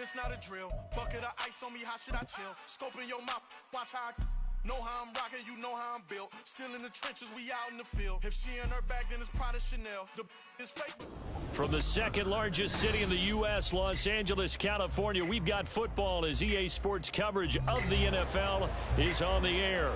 This not a drill. Bucket of ice on me, how should I chill? Scoping your mouth, watch how I know how I'm rocking, you know how I'm built. Still in the trenches, we out in the field. If she in her bag, then it's Prada Chanel. The is fake. From the second largest city in the U.S., Los Angeles, California, we've got football as EA Sports coverage of the NFL is on the air.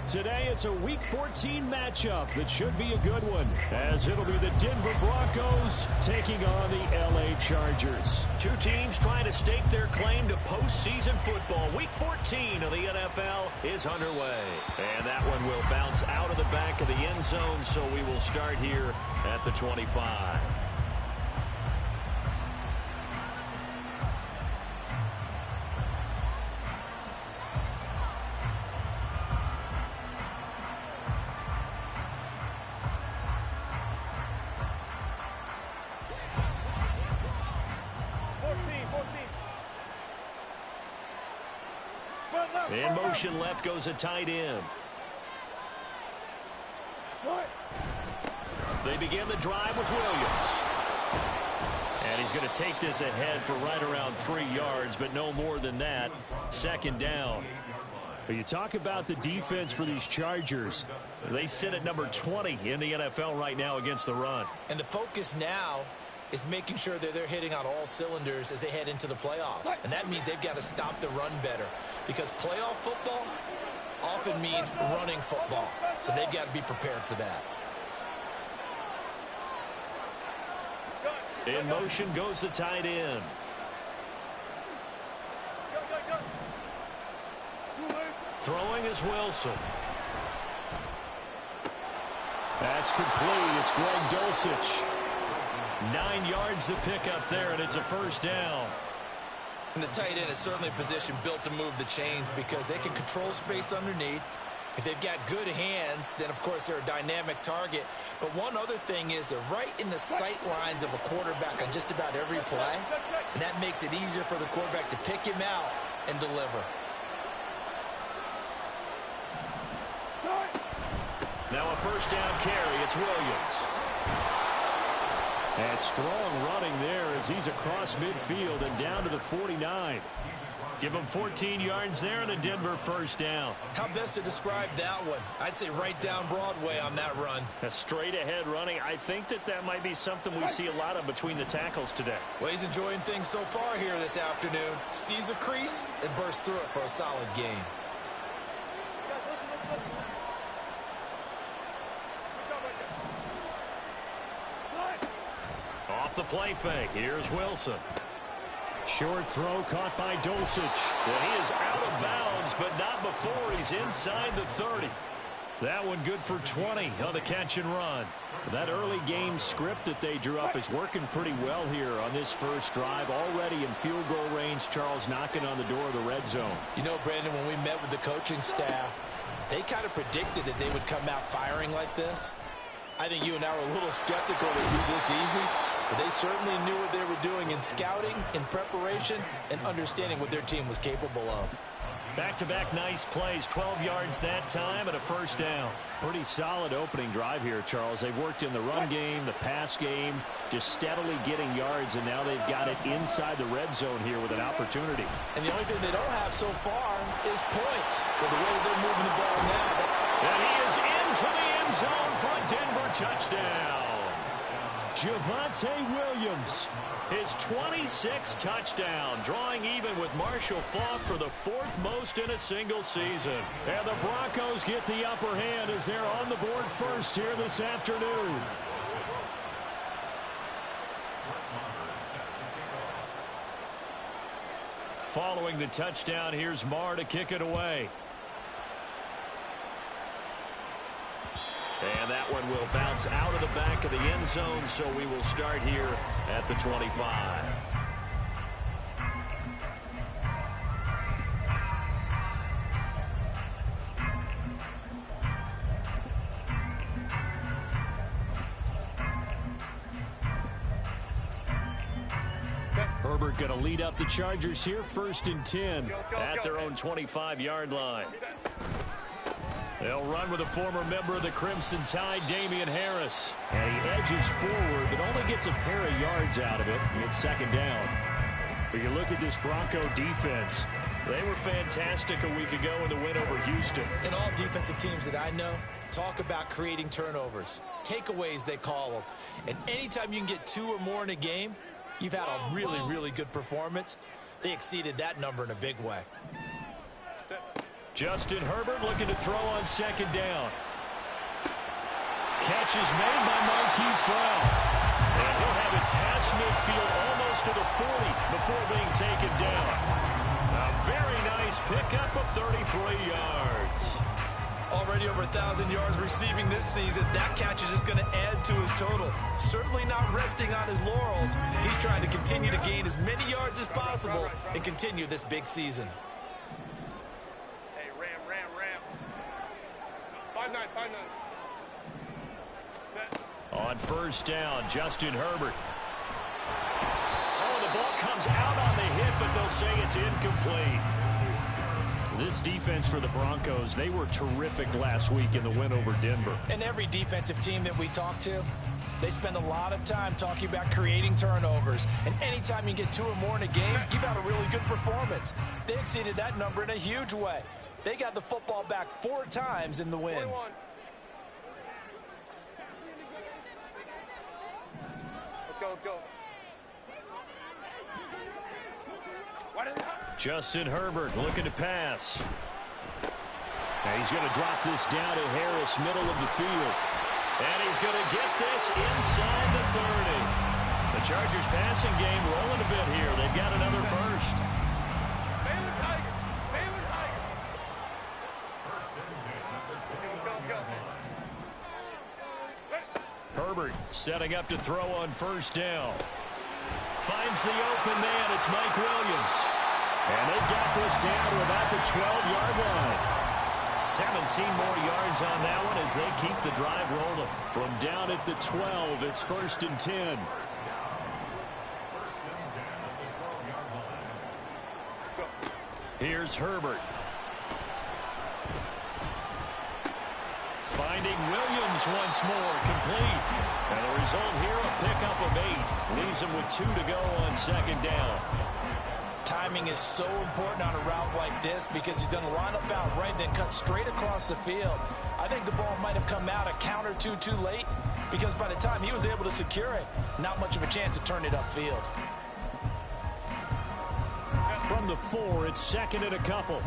Today, it's a Week 14 matchup that should be a good one, as it'll be the Denver Broncos taking on the L.A. Chargers. Two teams trying to stake their claim to postseason football. Week 14 of the NFL is underway. And that one will bounce out of the back of the end zone, so we will start here at the 25. In motion left goes a tight end. They begin the drive with Williams. And he's going to take this ahead for right around 3 yards, but no more than that. Second down. But you talk about the defense for these Chargers. They sit at number 20 in the NFL right now against the run. And the focus now is making sure that they're hitting on all cylinders as they head into the playoffs. And that means they've got to stop the run better, because playoff football often means running football. So they've got to be prepared for that. In motion goes the tight end. Throwing is Wilson. That's complete. It's Greg Dulcich. 9 yards to pick up there, and it's a first down. And the tight end is certainly a position built to move the chains, because they can control space underneath. If they've got good hands, then, of course, they're a dynamic target. But one other thing is they're right in the sight lines of a quarterback on just about every play, and that makes it easier for the quarterback to pick him out and deliver. Now a first down carry. It's Williams. And strong running there as he's across midfield and down to the 49. Give him 14 yards there and a Denver first down. How best to describe that one? I'd say right down Broadway on that run. A straight ahead running. I think that might be something we see a lot of between the tackles today. Well, he's enjoying things so far here this afternoon. Sees a crease and bursts through it for a solid gain. Off the play fake. Here's Wilson. Short throw caught by Dulcich. Well, he is out of bounds, but not before he's inside the 30. That one good for 20 on the catch and run. That early game script that they drew up is working pretty well here on this first drive. Already in field goal range, Charles knocking on the door of the red zone. You know, Brandon, when we met with the coaching staff, they kind of predicted that they would come out firing like this. I think you and I were a little skeptical to do this easy, but they certainly knew what they were doing in scouting, in preparation, and understanding what their team was capable of. Back-to-back nice plays, 12 yards that time and a first down. Pretty solid opening drive here, Charles. They've worked in the run game, the pass game, just steadily getting yards, and now they've got it inside the red zone here with an opportunity. And the only thing they don't have so far is points. With the way they're moving the ball now. And he is into the end zone for a Denver touchdown. Javonte Williams, his 26th touchdown, drawing even with Marshall Faulk for the 4th most in a single season. And the Broncos get the upper hand as they're on the board first here this afternoon. Following the touchdown, here's Marr to kick it away. And that one will bounce out of the back of the end zone, so we will start here at the 25. Herbert going to lead up the Chargers here, 1st and 10 at their own 25-yard line. They'll run with a former member of the Crimson Tide, Damian Harris. And he edges forward, but only gets a pair of yards out of it. It's second down. When you look at this Bronco defense, they were fantastic a week ago in the win over Houston. And all defensive teams that I know talk about creating turnovers. Takeaways, they call them. And anytime you can get 2 or more in a game, you've had a really, really good performance. They exceeded that number in a big way. Justin Herbert looking to throw on second down. Catch is made by Marquise Brown. And he'll have it past midfield almost to the 40 before being taken down. A very nice pickup of 33 yards. Already over 1,000 yards receiving this season. That catch is just going to add to his total. Certainly not resting on his laurels. He's trying to continue to gain as many yards as possible and continue this big season. Hey, Ram. 5-9. On first down, Justin Herbert. Oh, the ball comes out on the hit, but they'll say it's incomplete. This defense for the Broncos, they were terrific last week in the win over Denver. And every defensive team that we talk to, they spend a lot of time talking about creating turnovers. And anytime you get 2 or more in a game, you've had a really good performance. They exceeded that number in a huge way. They got the football back 4 times in the win. 21. Let's go. Justin Herbert looking to pass. And he's going to drop this down to Harris, middle of the field. And he's going to get this inside the 30. The Chargers passing game rolling a bit here. They've got another first. Baylor Tiger. Herbert setting up to throw on first down. Finds the open man. It's Mike Williams. And they've got this down to about the 12-yard line. 17 more yards on that one as they keep the drive rolling. From down at the 12, it's 1st and 10. Here's Herbert. Finding Williams once more, complete. And the result here, a pickup of 8. Leaves him with 2 to go on second down. Timing is so important on a route like this because he's going to line up out right, then cut straight across the field. I think the ball might have come out a count or two too late because by the time he was able to secure it, not much of a chance to turn it upfield. From the 4, it's 2nd and a couple.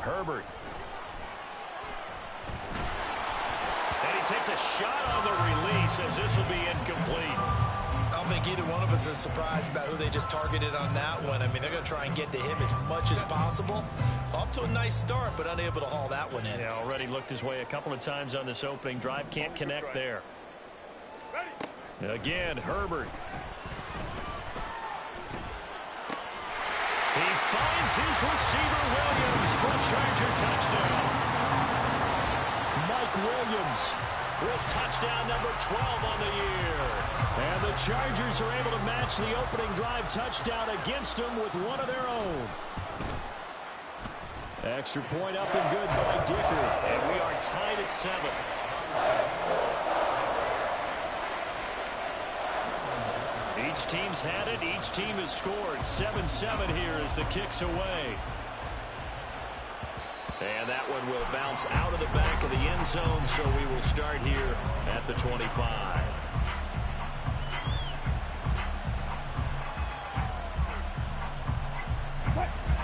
Herbert. And he takes a shot on the release as this will be incomplete. I don't think either one of us is surprised about who they just targeted on that one. I mean, they're going to try and get to him as much as possible. Off to a nice start, but unable to haul that one in. Yeah, already looked his way a couple of times on this opening drive. Can't connect there. Again, Herbert. He finds his receiver, Williams, for a Charger touchdown. Mike Williams with touchdown number 12 on the year. And the Chargers are able to match the opening drive touchdown against them with one of their own. Extra point up and good by Dicker. And we are tied at 7. Each team's had it. Each team has scored. 7-7 here as the kick's away. And that one will bounce out of the back of the end zone, so we will start here at the 25.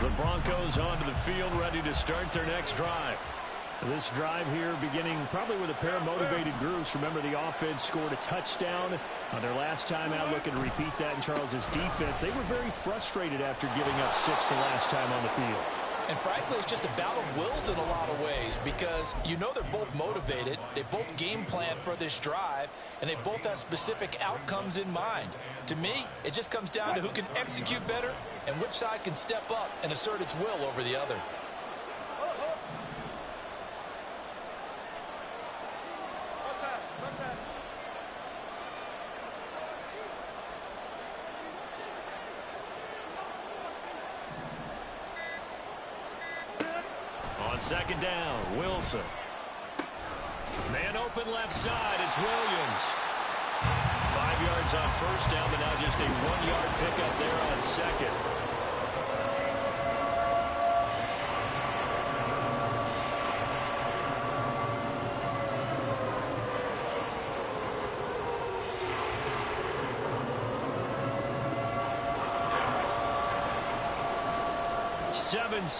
The Broncos onto the field, ready to start their next drive. This drive here beginning probably with a pair of motivated groups. Remember, the offense scored a touchdown on their last time out, looking to repeat that in Charles's defense. They were very frustrated after giving up 6 the last time on the field. And frankly, it's just a battle of wills in a lot of ways because you know they're both motivated. They both game plan for this drive, and they both have specific outcomes in mind. To me, it just comes down to who can execute better and which side can step up and assert its will over the other. On second down, Wilson. Man open left side, it's Williams. 5 yards on first down, but now just a 1-yard pickup there on second.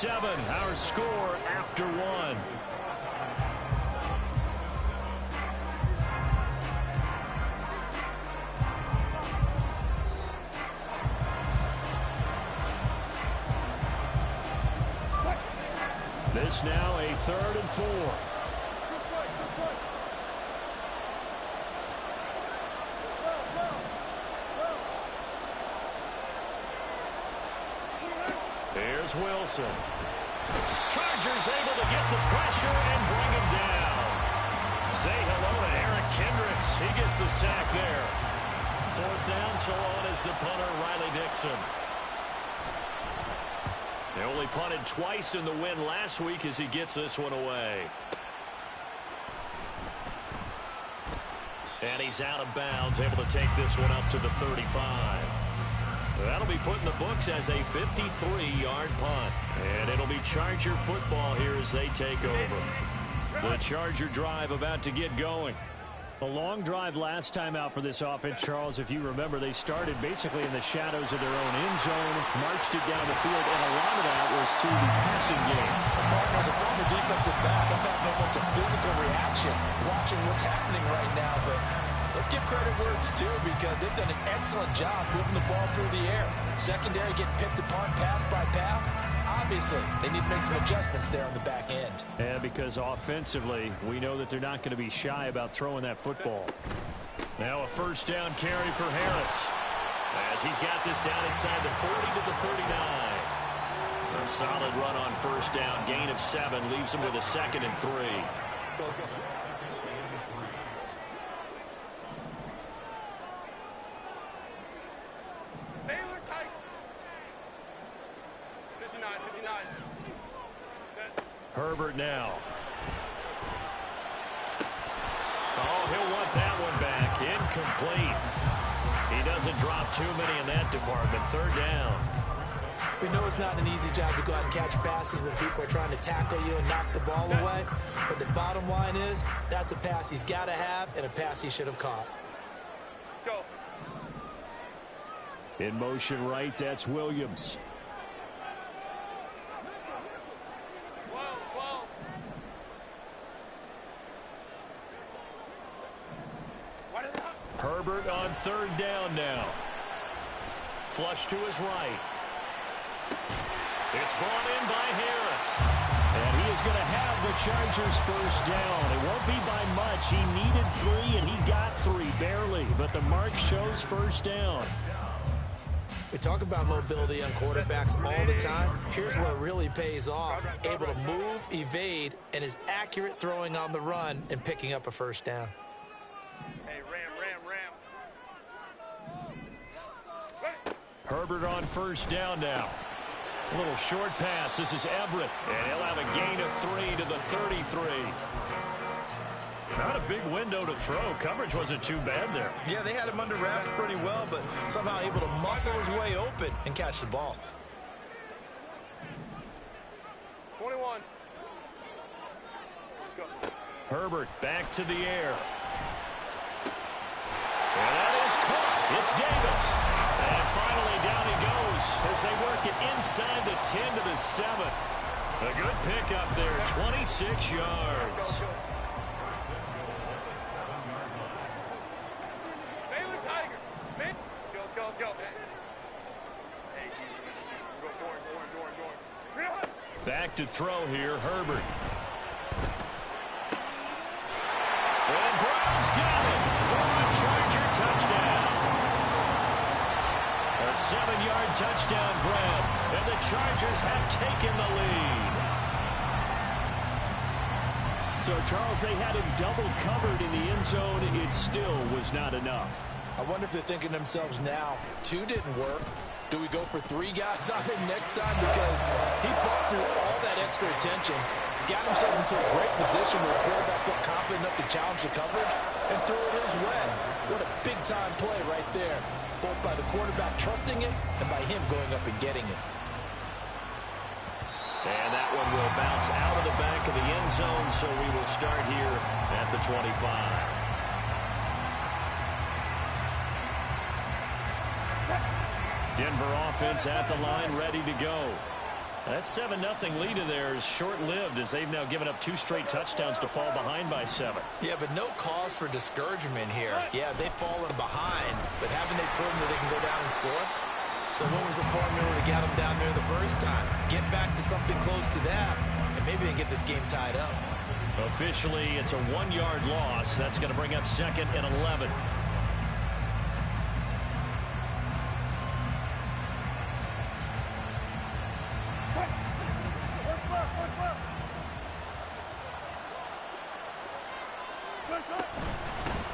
Our score after one. This now a 3rd and 4. Here's Wilson. Chargers able to get the pressure and bring him down. Say hello to Eric Kendricks. He gets the sack there. 4th down, so on is the punter, Riley Dixon. They only punted twice in the win last week as he gets this one away. And he's out of bounds, able to take this one up to the 35. That'll be put in the books as a 53-yard punt. And it'll be Charger football here as they take over. The Charger drive about to get going. A long drive last time out for this offense, Charles. If you remember, they started basically in the shadows of their own end zone, marched it down the field, and a lot of that was through the passing game. As a former defensive back, I'm having almost a physical reaction watching what's happening right now, but let's give credit where it's due because they've done an excellent job moving the ball through the air. Secondary getting picked apart pass by pass. Obviously, they need to make some adjustments there on the back end. And because offensively, we know that they're not going to be shy about throwing that football. Now a 1st down carry for Harris as he's got this down inside the 40 to the 39. A solid run on 1st down, gain of 7, leaves him with a 2nd and 3. Herbert now. Oh, he'll want that one back. Incomplete. He doesn't drop too many in that department. 3rd down. We know it's not an easy job to go out and catch passes when people are trying to tackle you and knock the ball away. But the bottom line is, that's a pass he's got to have and a pass he should have caught. Go. In motion right, that's Williams. Herbert on 3rd down now. Flush to his right. It's brought in by Harris. And he is going to have the Chargers 1st down. It won't be by much. He needed 3, and he got 3, barely. But the mark shows 1st down. We talk about mobility on quarterbacks all the time. Here's where it really pays off. Able to move, evade, and is accurate throwing on the run and picking up a 1st down. Herbert on 1st down now. A little short pass. This is Everett. And he'll have a gain of 3 to the 33. Not a big window to throw. Coverage wasn't too bad there. Yeah, they had him under wraps pretty well, but somehow able to muscle his way open and catch the ball. 21. Let's go. Herbert back to the air. And that is caught. It's Davis. And finally down he goes as they work it inside the 10 to the 7. A good pickup there, 26 yards. Baylor Tiger. Let's go. Hey, go, Doran. Back to throw here, Herbert. And Brown's got it for a Charger touchdown. A 7-yard touchdown grab, and the Chargers have taken the lead. So, Charles, they had him double covered in the end zone. It still was not enough. I wonder if they're thinking to themselves now, 2 didn't work. Do we go for 3 guys on him next time? Because he fought through all that extra attention, got himself into a great position where his quarterback felt confident enough to challenge the coverage and throw it his way. What a big-time play right there, both by the quarterback trusting it and by him going up and getting it. And that one will bounce out of the back of the end zone, so we will start here at the 25. Denver offense at the line, ready to go. That 7-0 lead of theirs short-lived as they've now given up 2 straight touchdowns to fall behind by 7. Yeah, but no cause for discouragement here. Yeah, they've fallen behind, but haven't they proven that they can go down and score? So what was the formula to get them down there the first time? Get back to something close to that, and maybe they get this game tied up. Officially, it's a 1-yard loss. That's going to bring up 2nd and 11.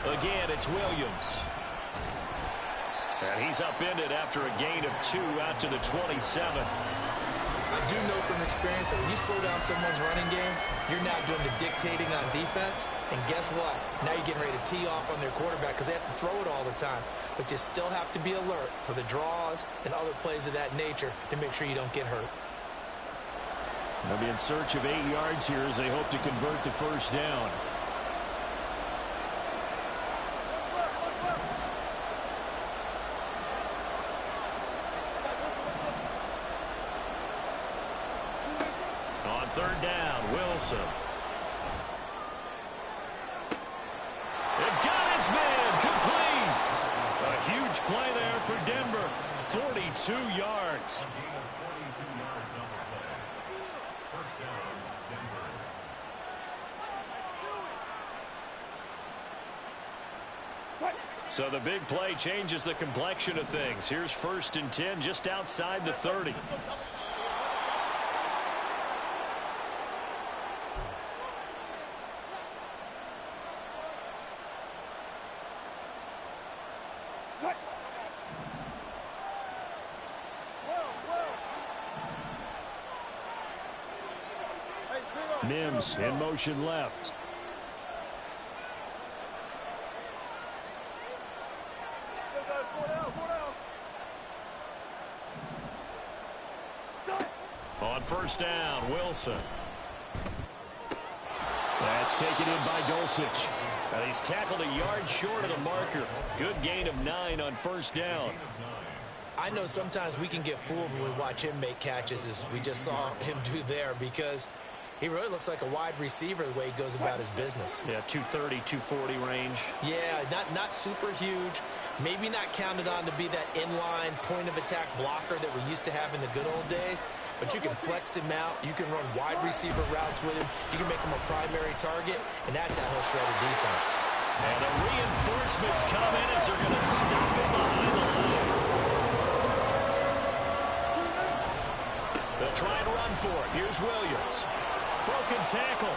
Again, it's Williams. And he's upended after a gain of 2 out to the 27. I do know from experience that when you slow down someone's running game, you're now doing the dictating on defense. And guess what? Now you're getting ready to tee off on their quarterback because they have to throw it all the time. But you still have to be alert for the draws and other plays of that nature to make sure you don't get hurt. They'll be in search of 8 yards here as they hope to convert the first down. On 3rd down, Wilson. They've got his man complete. A huge play there for Denver. 42 yards. So the big play changes the complexion of things. Here's 1st and 10 just outside the 30. Mims in motion left. On 1st down, Wilson. That's taken in by Dulcich. And he's tackled a yard short of the marker. Good gain of 9 on 1st down. I know sometimes we can get fooled when we watch him make catches, as we just saw him do there, because he really looks like a wide receiver the way he goes about his business. Yeah, 230, 240 range. Yeah, not super huge. Maybe not counted on to be that inline point-of-attack blocker that we used to have in the good old days. But you can flex him out. You can run wide receiver routes with him. You can make him a primary target, and that's how he'll shred a defense. And the reinforcements come in as they're going to stop him behind the line. They'll try and run for it. Here's Williams. Broken tackle.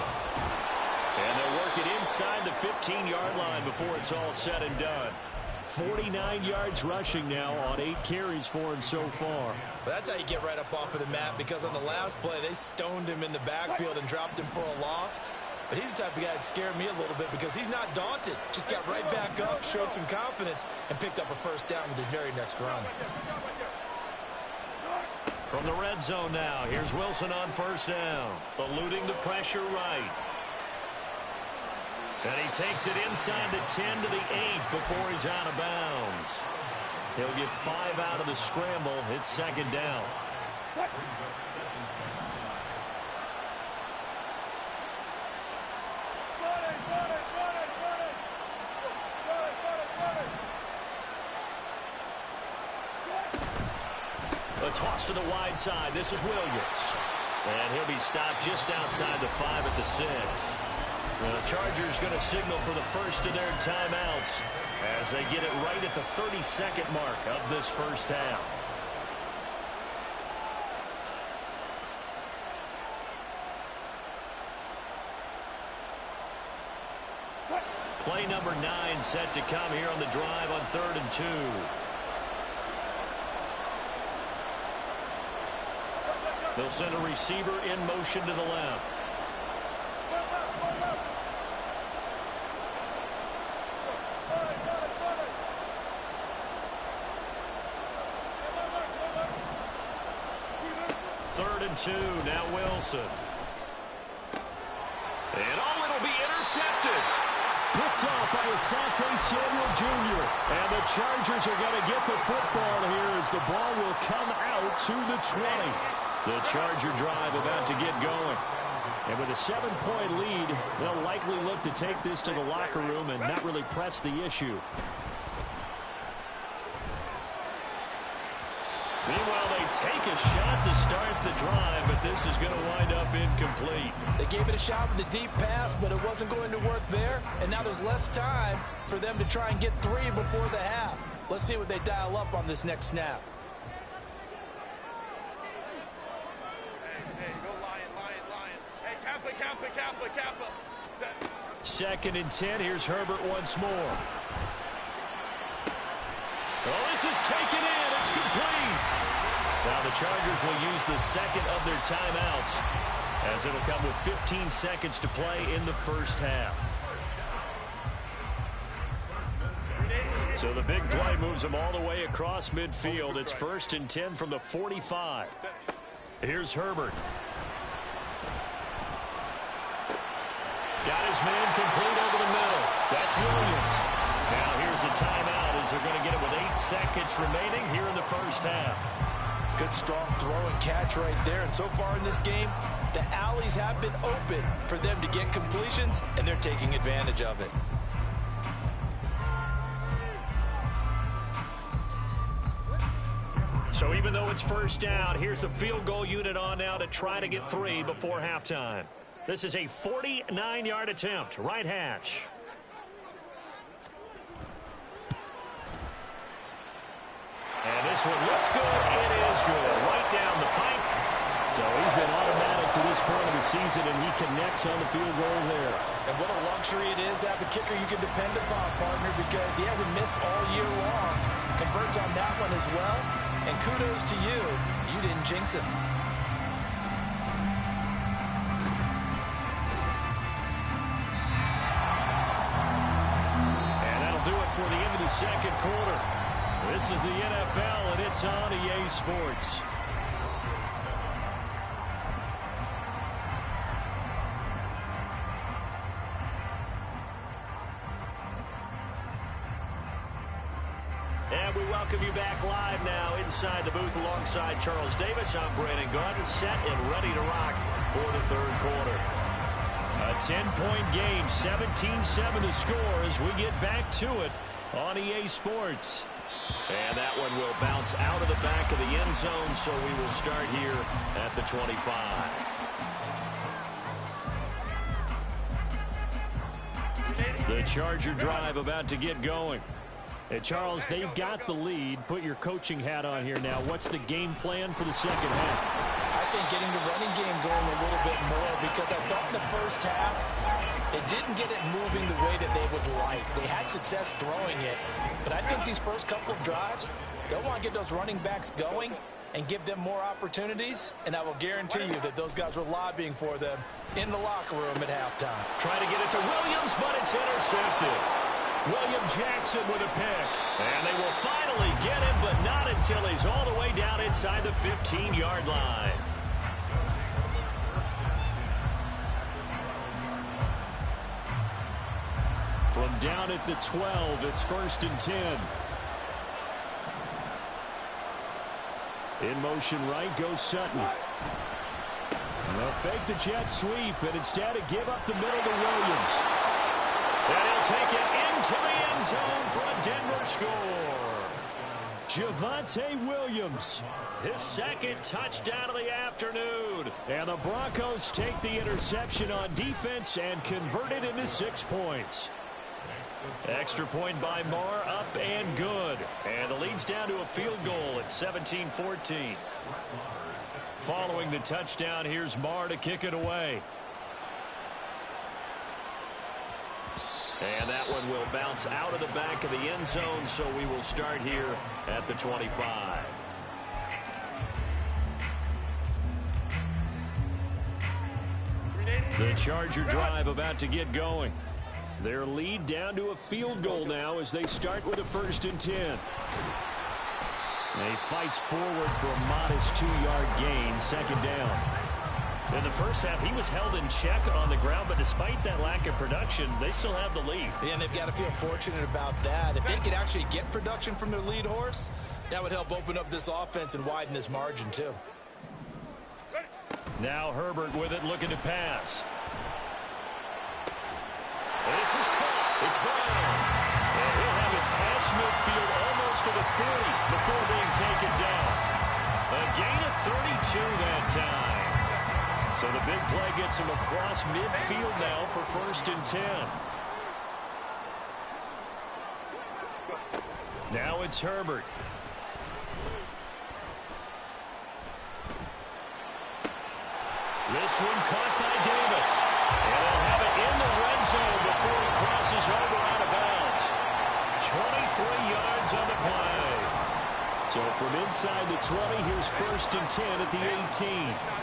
And they'll work it inside the 15-yard line before it's all said and done. 49 yards rushing now on 8 carries for him so far. Well, that's how you get right up off of the map, because on the last play, they stoned him in the backfield and dropped him for a loss. But he's the type of guy that scared me a little bit because he's not daunted. Just got right back up, showed some confidence, and picked up a 1st down with his very next run. From the red zone now, here's Wilson on 1st down, eluding the pressure right. And he takes it inside the 10 to the 8 before he's out of bounds. He'll get 5 out of the scramble. It's 2nd down. A toss to the wide side. This is Williams. And he'll be stopped just outside the 5 at the 6. And the Chargers going to signal for the first of their timeouts as they get it right at the 32nd mark of this first half. Play number 9 set to come here on the drive on 3rd and 2. They'll send a receiver in motion to the left. and 2. Now Wilson. And it'll be intercepted. Picked off by Asante Samuel Jr. And the Chargers are going to get the football here as the ball will come out to the 20. The Charger drive about to get going. And with a 7-point lead, they'll likely look to take this to the locker room and not really press the issue. Meanwhile, they take a shot to start the drive, but this is going to wind up incomplete. They gave it a shot with a deep pass, but it wasn't going to work there. And now there's less time for them to try and get 3 before the half. Let's see what they dial up on this next snap. Hey, go Lion. Hey, Kappa. 2nd and 10. Here's Herbert once more. Well, this is taken in. It's complete. Now the Chargers will use the second of their timeouts as it'll come with 15 seconds to play in the first half. So the big play moves them all the way across midfield. It's 1st and 10 from the 45. Here's Herbert. Got his man complete over the middle. That's Williams. Now here's a timeout as they're going to get it with 8 seconds remaining here in the first half. Good strong throw and catch right there. And so far in this game, the alleys have been open for them to get completions, and they're taking advantage of it. So even though it's first down, here's the field goal unit on now to try to get 3 before halftime. This is a 49-yard attempt, right hash. And this one looks good. It is good. Right down the pipe. So he's been automatic to this point of the season, and he connects on the field goal there. And what a luxury it is to have a kicker you can depend upon, partner, because he hasn't missed all year long. Converts on that one as well. And kudos to you. You didn't jinx him. And that'll do it for the end of the second quarter. This is the NFL, and it's on EA Sports. And we welcome you back live now inside the booth alongside Charles Davis. I'm Brandon Gaudin, set and ready to rock for the third quarter. A 10-point game, 17-7 to score as we get back to it on EA Sports. And that one will bounce out of the back of the end zone, so we will start here at the 25. The Charger drive about to get going. Hey, Charles, they've got the lead. Put your coaching hat on here now. What's the game plan for the second half? I think getting the running game going a little bit more, because I thought in the first half they didn't get it moving the way that they would like. They had success throwing it, but I think these first couple of drives, they'll want to get those running backs going and give them more opportunities, and I will guarantee you that those guys were lobbying for them in the locker room at halftime. Trying to get it to Williams, but it's intercepted. William Jackson with a pick. And they will finally get him, but not until he's all the way down inside the 15-yard line. From down at the 12, it's 1st and 10. In motion right goes Sutton. They'll fake the jet sweep, and instead of give up the middle to Williams. And he'll take it into the end zone for a Denver score. Javonte Williams, his second touchdown of the afternoon. And the Broncos take the interception on defense and convert it into 6 points. Extra point by Marr, up and good. And the lead's down to a field goal at 17-14. Following the touchdown, here's Marr to kick it away. And that one will bounce out of the back of the end zone, so we will start here at the 25. The Charger drive about to get going. Their lead down to a field goal now as they start with a 1st and 10. And he fights forward for a modest 2-yard gain, second down. In the first half, he was held in check on the ground, but despite that lack of production, they still have the lead. Yeah, and they've got to feel fortunate about that. If they could actually get production from their lead horse, that would help open up this offense and widen this margin, too. Now Herbert with it, looking to pass. This is caught. It's Brown. And he'll have it past midfield almost to the 40 before being taken down. A gain of 32 that time. So the big play gets him across midfield now for 1st and 10. Now it's Herbert. This one caught by Davis. And they'll have it in the red zone before he crosses over out of bounds. 23 yards on the play. So from inside the 20, here's 1st and 10 at the 18.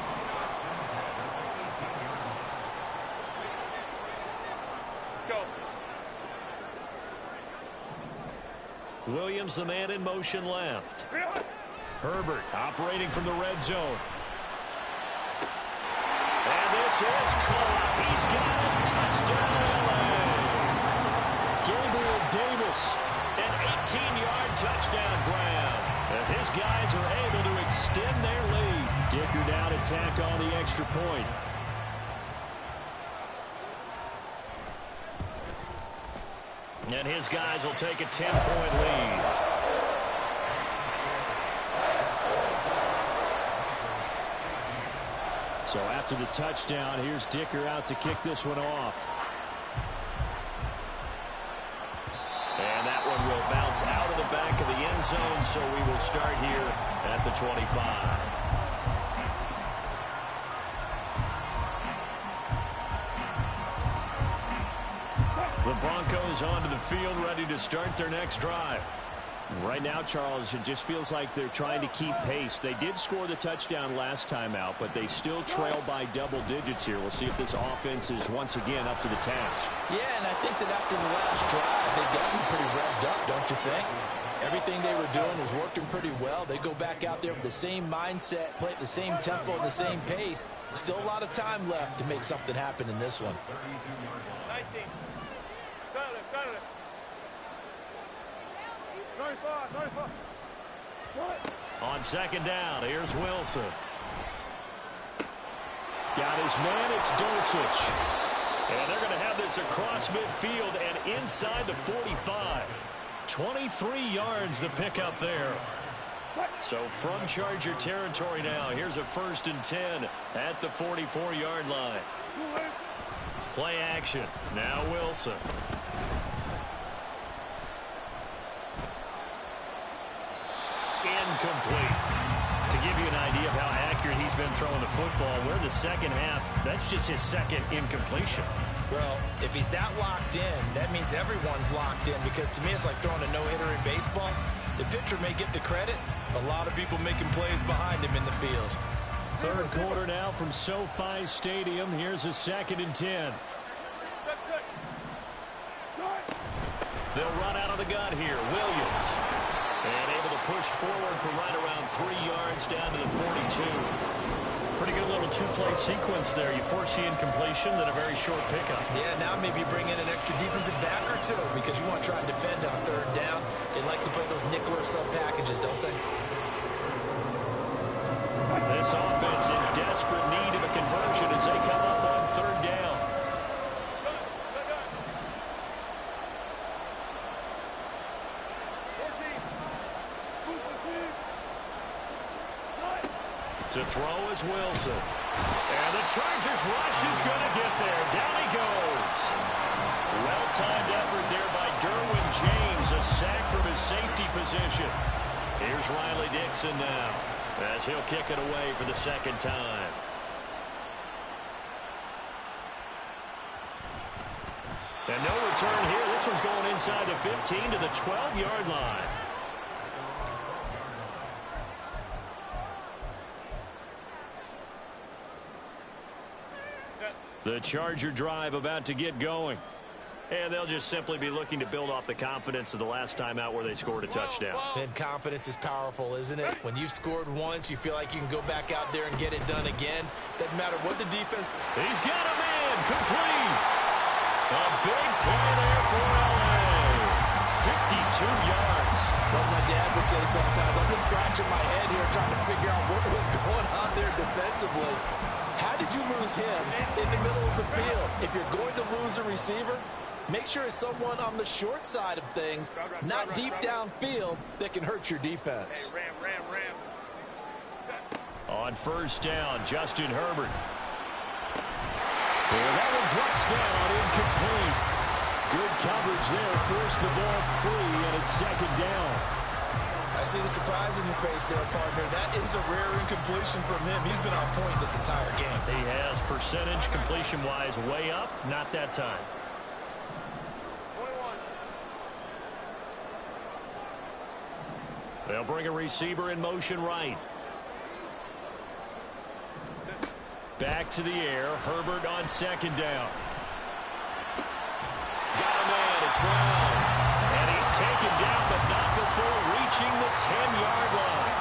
Williams, the man in motion left. Herbert operating from the red zone. And this is caught. He's got it. Touchdown, LA. Gabriel Davis, an 18-yard touchdown grab. As his guys are able to extend their lead. Dicker now to tack on the extra point. And his guys will take a 10-point lead. So after the touchdown, here's Dicker out to kick this one off. And that one will bounce out of the back of the end zone, so we will start here at the 25. The Broncos onto the field, ready to start their next drive. Right now, Charles, it just feels like they're trying to keep pace. They did score the touchdown last time out, but they still trail by double digits here. We'll see if this offense is once again up to the task. Yeah, and I think that after the last drive, they've gotten pretty revved up, don't you think? Everything they were doing was working pretty well. They go back out there with the same mindset, play at the same tempo and the same pace. Still a lot of time left to make something happen in this one. 19. On second down, here's Wilson. Got his man, it's Dulcich. And they're going to have this across midfield and inside the 45. 23 yards the pickup there. So from Charger territory now, here's a 1st and 10 at the 44-yard line. Play action. Now Wilson. Incomplete. To give you an idea of how accurate he's been throwing the football, we're in the second half. That's just his second incompletion. Well, if he's that locked in, that means everyone's locked in, because to me it's like throwing a no-hitter in baseball. The pitcher may get the credit. A lot of people making plays behind him in the field. Third quarter now from SoFi Stadium. Here's a 2nd and 10. They'll run out of the gun here. Williams. And able to push forward for right around 3 yards down to the 42. Pretty good little two-play sequence there. You force the incompletion, then a very short pickup. Yeah, now maybe bring in an extra defensive back or two, because you want to try and defend on 3rd down. They like to play those nickel or sub packages, don't they? This offense in desperate need of a conversion as they come up on 3rd down. To throw is Wilson. And the Chargers rush is going to get there. Down he goes. Well-timed effort there by Derwin James. A sack from his safety position. Here's Riley Dixon now, as he'll kick it away for the 2nd time. And no return here. This one's going inside the 15 to the 12-yard line. The Charger drive about to get going. And they'll just simply be looking to build off the confidence of the last time out where they scored a touchdown. And confidence is powerful, isn't it? When you've scored once, you feel like you can go back out there and get it done again. Doesn't matter what the defense... He's got a man, complete. A big play there for L.A. 52 yards. Like my dad would say sometimes, I'm just scratching my head here trying to figure out what was going on there defensively. How did you lose him in the middle of the field? If you're going to lose a receiver, make sure it's someone on the short side of things, not deep downfield, that can hurt your defense. On first down, Justin Herbert. Well, that one drops down, incomplete. Good coverage there, forced the ball free, and it's second down. I see the surprise in your face there, partner. That is a rare incompletion from him. He's been on point this entire game. He has percentage completion-wise way up, not that time. They'll bring a receiver in motion right. Back to the air. Herbert on second down. Got a man. It's Brown. And he's taken down, but not before reaching the 10-yard line.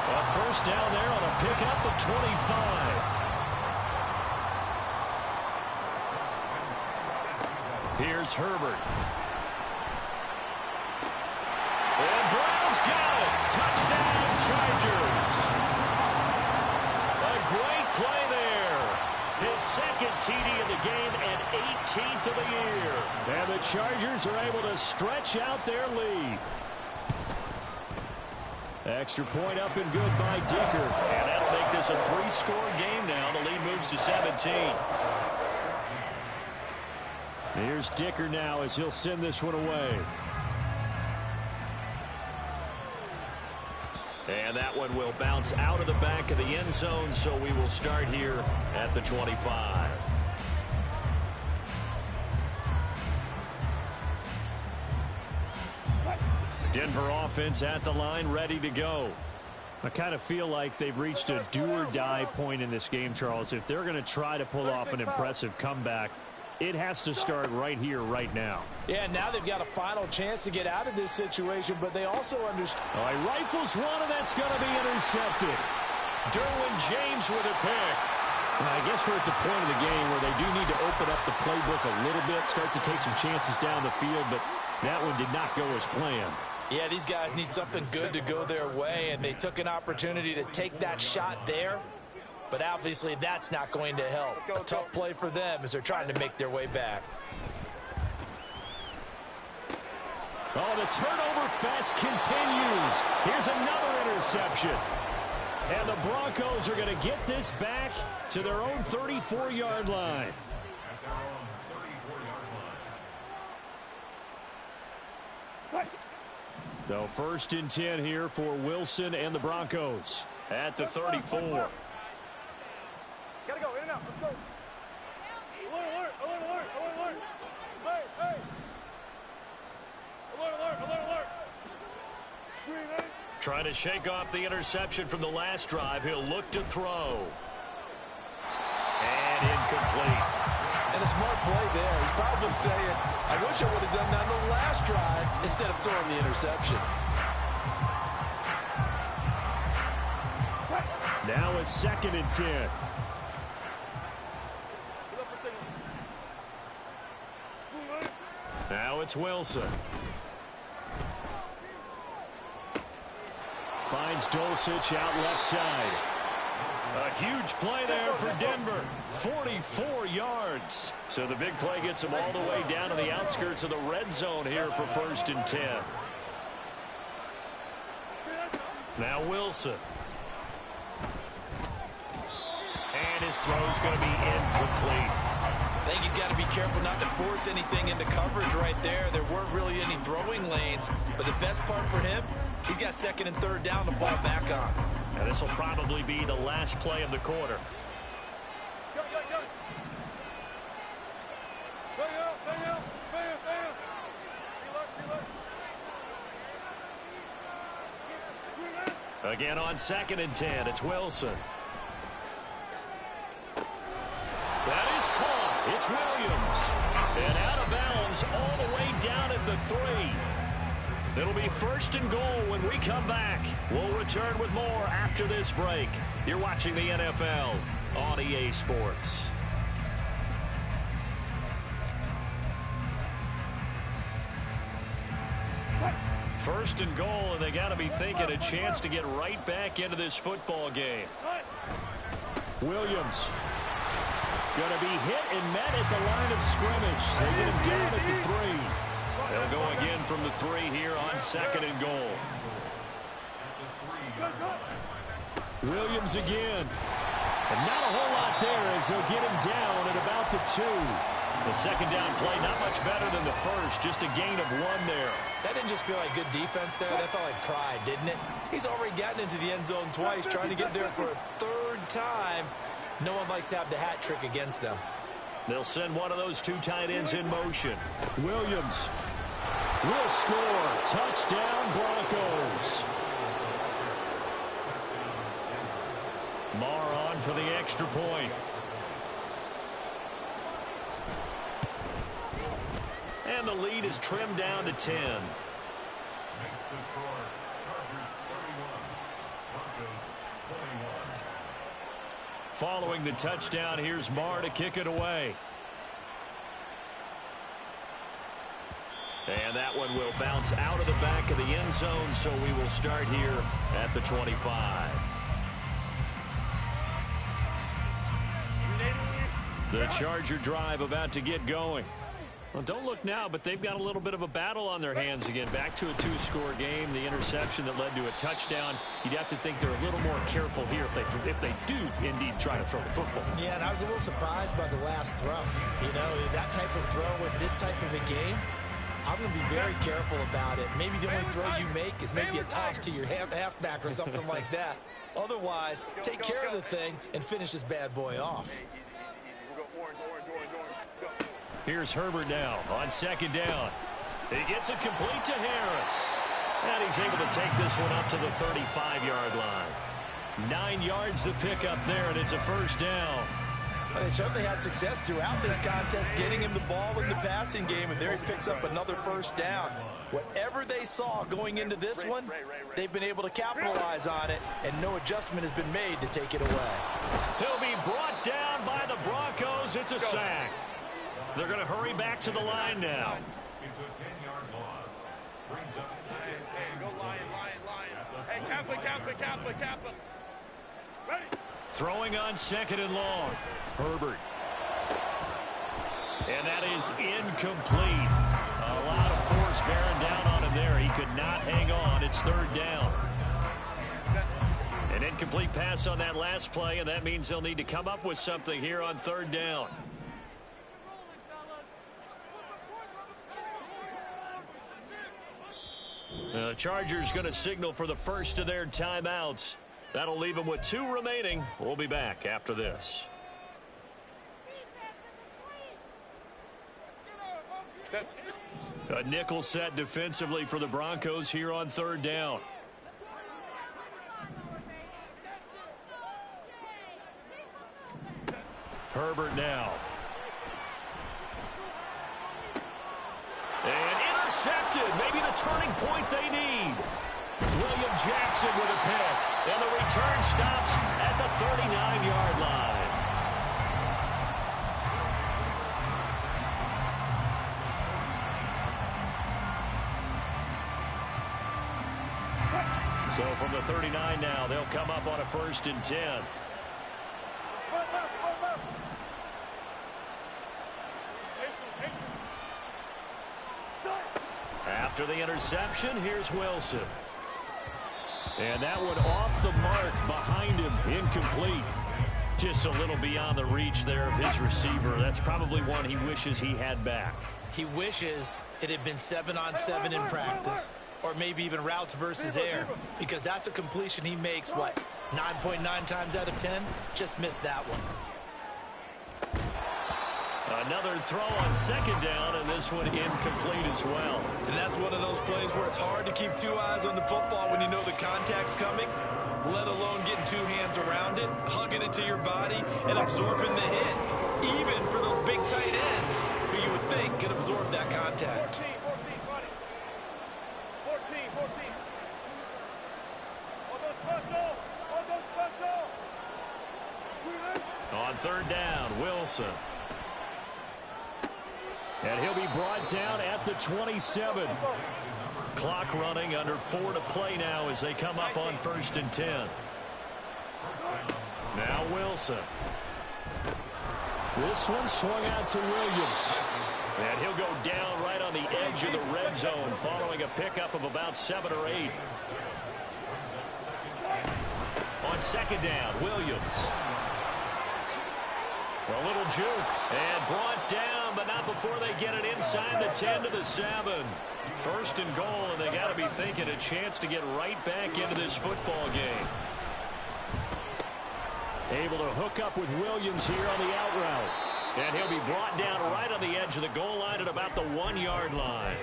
A first down there on a pickup of 25. Here's Herbert. And Brown's got it. Touchdown, Chargers. A great play there. His second TD of the game and 18th of the year. And the Chargers are able to stretch out their lead. Extra point up and good by Dicker. And that'll make this a 3-score game now. The lead moves to 17. Here's Dicker now as he'll send this one away. And that one will bounce out of the back of the end zone, so we will start here at the 25. Denver offense at the line, ready to go. I kind of feel like they've reached a do-or-die point in this game, Charles. If they're going to try to pull off an impressive comeback, it has to start right here, right now. Yeah, now they've got a final chance to get out of this situation, but they also understand. All right, rifles one, and that's going to be intercepted. Derwin James with a pick. Well, I guess we're at the point of the game where they do need to open up the playbook a little bit, start to take some chances down the field, but that one did not go as planned. Yeah, these guys need something good to go their way, and they took an opportunity to take that shot there. But obviously that's not going to help. A tough play for them as they're trying to make their way back. Oh, the turnover fest continues. Here's another interception. And the Broncos are going to get this back to their own 34-yard line. So 1st and 10 here for Wilson and the Broncos at the 34. Gotta go, in and out, let's go. Alert, alert, alert, alert, alert, alert. Hey, hey. Alert, alert, alert, alert. Screen, hey. Trying to shake off the interception from the last drive. He'll look to throw. And incomplete. And a smart play there. He's probably saying, I wish I would have done that on the last drive instead of throwing the interception. Now a 2nd and 10. Now it's Wilson. Finds Dulcich out left side. A huge play there for Denver. 44 yards. So the big play gets them all the way down to the outskirts of the red zone here for 1st and 10. Now Wilson. And his throw's going to be incomplete. I think he's got to be careful not to force anything into coverage right there. There weren't really any throwing lanes, but the best part for him, he's got 2nd and 3rd down to fall back on. And this will probably be the last play of the quarter. Go, go, go. Bang out, bang out, bang out, bang out. Reload, reload. Again on 2nd and 10, it's Wilson. That is caught. It's Williams. And out of bounds Williams all the way down at the 3. It'll be 1st and goal when we come back. We'll return with more after this break. You're watching the NFL on EA Sports. 1st and goal, and they got to be thinking a chance to get right back into this football game. Williams going to be hit and met at the line of scrimmage. They get him down at the 3. They'll go again from the 3 here on 2nd and goal. Williams again. And not a whole lot there as they'll get him down at about the 2. The 2nd down play not much better than the 1st, just a gain of 1 there. That didn't just feel like good defense there. That felt like pride, didn't it? He's already gotten into the end zone twice, trying to get there for a 3rd time. No one likes to have the hat trick against them. They'll send one of those 2 tight ends in motion. Williams will score. Touchdown, Broncos. Marr on for the extra point. And the lead is trimmed down to 10. Makes the score. Chargers 31. Broncos 21. Following the touchdown, here's Marr to kick it away. And that one will bounce out of the back of the end zone, so we will start here at the 25. The Charger drive about to get going. Well, don't look now, but they've got a little bit of a battle on their hands again. Back to a 2-score game. The interception that led to a touchdown. You'd have to think they're a little more careful here if they do indeed try to throw the football. Yeah, and I was a little surprised by the last throw. You know, that type of throw with this type of a game, I'm going to be very careful about it. Maybe the only throw you make is maybe a toss to your halfback or something like that. Otherwise, take care of the thing and finish this bad boy off. Here's Herbert now on 2nd down. He gets it complete to Harris. And he's able to take this one up to the 35-yard line. 9 yards to pick up there, and it's a 1st down. Well, they certainly had success throughout this contest, getting him the ball in the passing game, and there he picks up another 1st down. Whatever they saw going into this one, they've been able to capitalize on it, and no adjustment has been made to take it away. He'll be brought down by the Broncos. It's a sack. They're going to hurry back to the line now. It's a 10-yard loss. Brings up 2nd and Go Lion. Hey, Kappa. Ready? Throwing on 2nd and long. Herbert. And that is incomplete. A lot of force bearing down on him there. He could not hang on. It's 3rd down. An incomplete pass on that last play, and that means they'll need to come up with something here on 3rd down. The Chargers going to signal for the first of their timeouts. That'll leave them with 2 remaining. We'll be back after this. A nickel set defensively for the Broncos here on 3rd down. Herbert now. And intercepted. Maybe the turning point they need. William Jackson with a pick. And the return stops at the 39-yard line. So from the 39 now, they'll come up on a 1st and 10. After the interception, here's Wilson. And that one off the mark behind him, incomplete. Just a little beyond the reach there of his receiver. That's probably one he wishes he had back. He wishes it had been 7-on-7 in practice, or maybe even routes versus air, because that's a completion he makes, what, 9.9 times out of 10? Just missed that one. Another throw on 2nd down, and this one incomplete as well. And that's one of those plays where it's hard to keep 2 eyes on the football when you know the contact's coming, let alone getting 2 hands around it, hugging it to your body, and absorbing the hit. even for those big tight ends who you would think could absorb that contact. 14, buddy. 14. On third down, Wilson. And he'll be brought down at the 27. Clock running, under 4 to play now as they come up on 1st and 10. Now Wilson. This one swung out to Williams. And he'll go down right on the edge of the red zone following a pickup of about 7 or 8. On 2nd down, Williams. A little juke and brought down, but not before they get it inside the 10 to the 7. 1st and goal, and they got to be thinking a chance to get right back into this football game. Able to hook up with Williams here on the out route. And he'll be brought down right on the edge of the goal line at about the 1-yard line.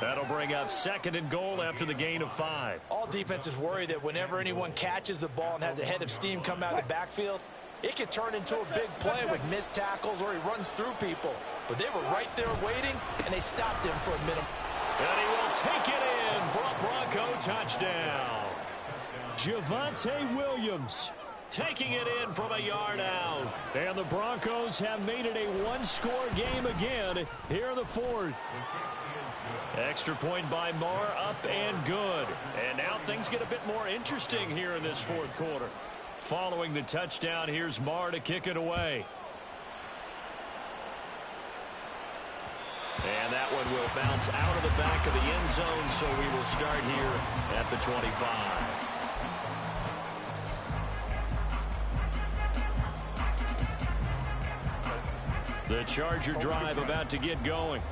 That'll bring up 2nd and goal after the gain of 5. All defenses worry that whenever anyone catches the ball and has a head of steam come out of the backfield, it can turn into a big play with missed tackles or he runs through people. But they were right there waiting, and they stopped him for a minute. And he will take it in for a Bronco touchdown. Javonte Williams taking it in from a yard out. And the Broncos have made it a one-score game again here in the 4th. Extra point by Marr, up and good. And now things get a bit more interesting here in this 4th quarter. Following the touchdown, here's Marr to kick it away. And that one will bounce out of the back of the end zone, so we will start here at the 25. The Charger drive about to get going.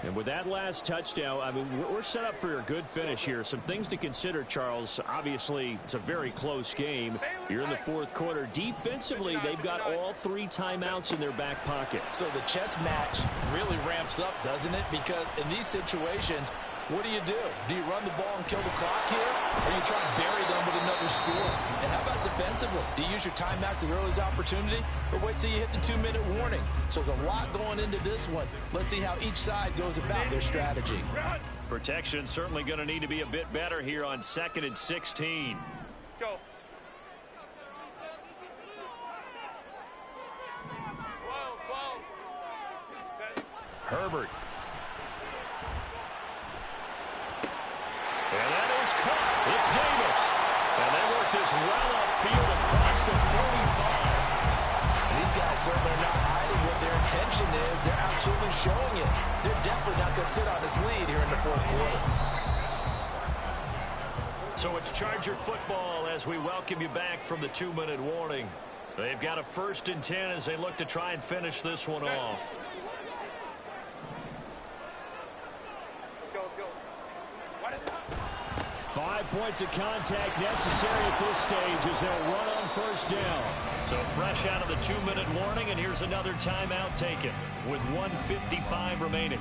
And with that last touchdown, I mean, we're set up for a good finish here. Some things to consider, Charles. Obviously, it's a very close game. You're in the 4th quarter. Defensively, they've got all 3 timeouts in their back pocket. So the chess match really ramps up, doesn't it? Because in these situations, what do? Do you run the ball and kill the clock here? Or you try to bury them with another score? And how about defensively? Do you use your timeouts at earliest opportunity? Or wait till you hit the 2-minute warning? So there's a lot going into this one. Let's see how each side goes about their strategy. Protection certainly going to need to be a bit better here on 2nd and 16. Go. Herbert. And that is caught. It's Davis. And they work this well upfield across the 45. And these guys certainly are not hiding what their intention is. They're absolutely showing it. They're definitely not going to sit on this lead here in the 4th quarter. So it's Charger football as we welcome you back from the 2-minute warning. They've got a 1st and 10 as they look to try and finish this one off. Let's go. 5 points of contact necessary at this stage as they'll run on 1st down. So fresh out of the 2-minute warning, and here's another timeout taken with 1:55 remaining.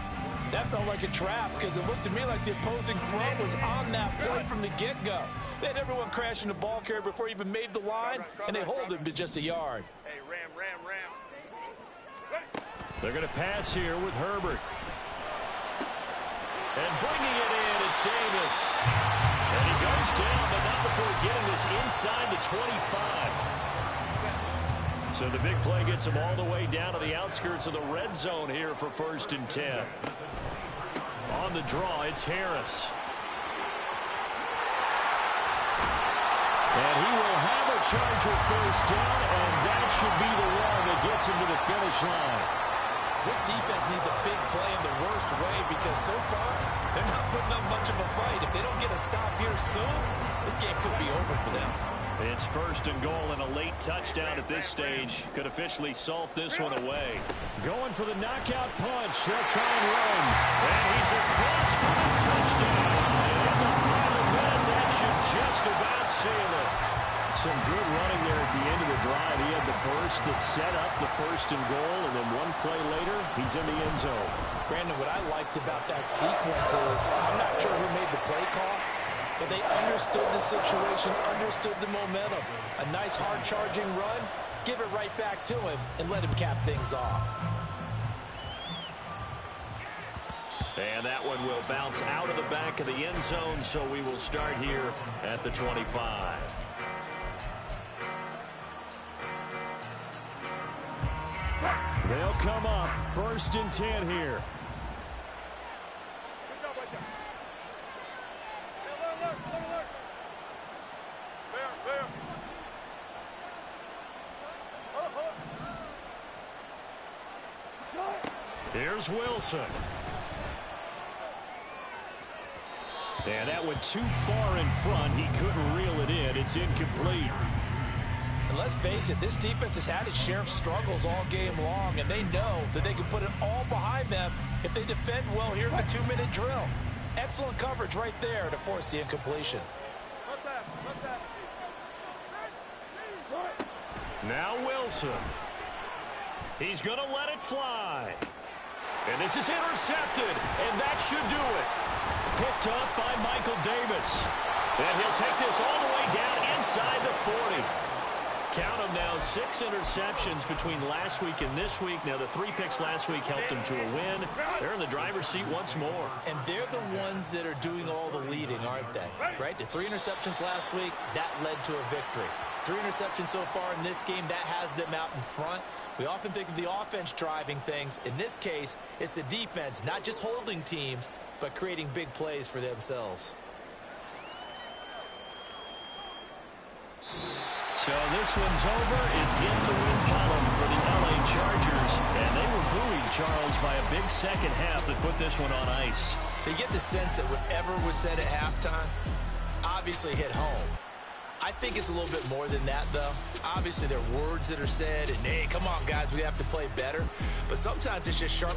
That felt like a trap because it looked to me like the opposing front was on that play from the get-go. They had everyone crashing the ball carrier before he even made the line, and they hold him to just a yard. Hey, ram. They're going to pass here with Herbert. And bringing it in, it's Davis. And he goes down, but not before getting this inside the 25. So the big play gets him all the way down to the outskirts of the red zone here for 1st and 10. On the draw, it's Harris. And he will have a Charger 1st down, and that should be the one that gets him to the finish line. This defense needs a big play in the worst way because so far they're not putting up much of a fight. If they don't get a stop here soon, this game could be over for them. It's 1st and goal, and a late touchdown at this stage could officially salt this one away. Going for the knockout punch. They'll try and run. And he's across for the touchdown. And in the final minute, that should just about seal it. Some good running there at the end of the drive. He had the burst that set up the 1st and goal, and then one play later, he's in the end zone. Brandon, what I liked about that sequence is I'm not sure who made the play call, but they understood the situation, understood the momentum. A nice hard-charging run, give it right back to him and let him cap things off. And that one will bounce out of the back of the end zone, so we will start here at the 25. They'll come up 1st and 10 here. Good job right there. Alert. Fair. Here's Wilson. And that went too far in front. He couldn't reel it in. It's incomplete. And let's face it, this defense has had its share of struggles all game long, and they know that they can put it all behind them if they defend well here in the 2-minute drill. Excellent coverage right there to force the incompletion. Now Wilson. He's going to let it fly. And this is intercepted, and that should do it. Picked up by Michael Davis. And he'll take this all the way down inside the 40. Count them now, 6 interceptions between last week and this week. Now, the 3 picks last week helped them to a win. They're in the driver's seat once more. And they're the ones that are doing all the leading, aren't they? Right? The 3 interceptions last week, that led to a victory. 3 interceptions so far in this game, that has them out in front. We often think of the offense driving things. In this case, it's the defense, not just holding teams, but creating big plays for themselves. So this one's over. It's in the win column for the LA Chargers. And they were buoyed, Charles, by a big second half that put this one on ice. So you get the sense that whatever was said at halftime obviously hit home. I think it's a little bit more than that, though. Obviously, there are words that are said, and, hey, come on, guys, we have to play better. But sometimes it's just sharp